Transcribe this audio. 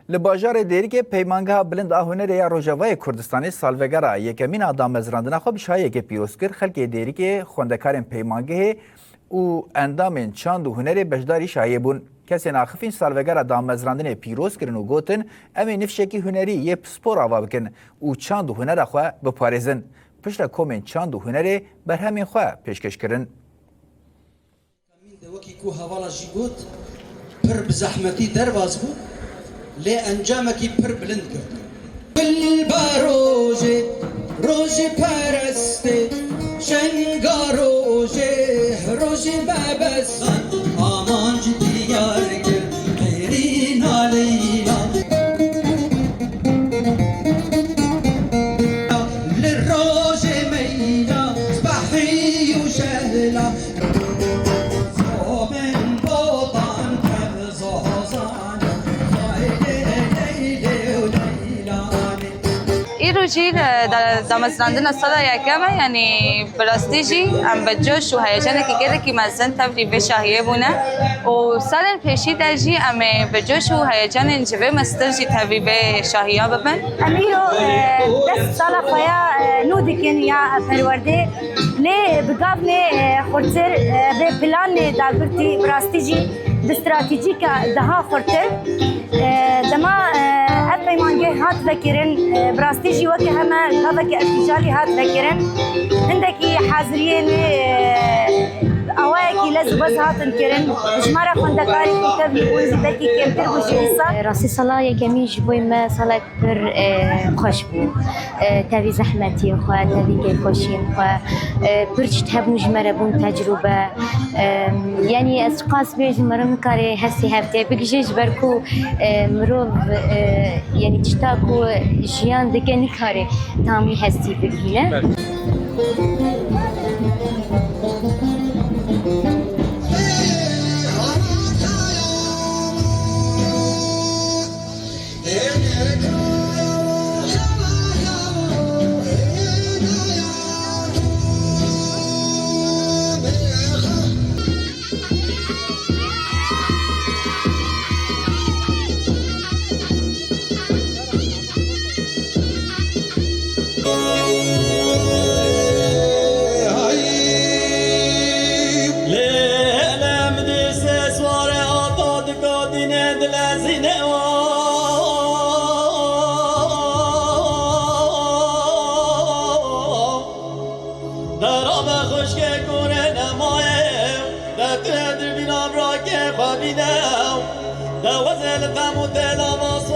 Li bajarê Dêrikê peymangeha bilind a hunerê ya Rojavayê Kurdistanê salvegera yekemîn damezrandina xwe bişayekê pîroz kir. Xelkê Dêrikê xwendekarên peymangehê û endamên çand û hunerê beşdarî şayê bûn. Kesên axivîn salvegera damezrandinê pîroz kirin û gotin em ê nifşekî hunerî yê spor ava bikin û çand û hunera xwe biparêzin. Pişta komên çand û hunerê berhemên xwe pêşkêş kirin. وەکی کو هەواڵە ژی گوت پڕ بزەحمەتی دەرباز بوو لێ ئەنجامێکی پڕ بلند کرد بە ڕۆژێ ڕۆژی پەرستێ شەنگا ڕۆژێ ڕۆژی بەبەستان ئامانج دیار کرد غێری نالەیلا لە ڕۆژێ مەیلا سبەحی و شەهلا روجي دامزراندنا الصلاة يا كما يعني براستيجي ام بجوش وهيجانا كده كي مازن تبري بشاهيه بونا وصالن بيشي داجي ام بجوش وهيجانا نجيبه مسترجي تبري بشاهيه ببن اميرو دست صلاة خويا نودكن يا پرورده لي بقابني خورتر ببلان داغرتي براستيجي باستراتيجيكا دها خورتر دما افيمانجي هات ذكرن براستيجي وكي هما كذاك ارتجالي هات ذكرن عندكي حاضرين اواكي لازم بس هات نكرن جمارة خندقاري كتب يقول زبكي كم تربوش قصة راسي صلاة يكمي جبوي ما صلاة بر خوشبو تابي زحمتي خوا تابي كيف خوشين خوا برج تهب جمارة بون تجربة يعني اسقاس بيج مرم كاري هسي هفتي بيجيج بركو مروب يعني تشتاكو جيان دكني كاري تامي هسي بيجينا Da وزل غم و دل آواز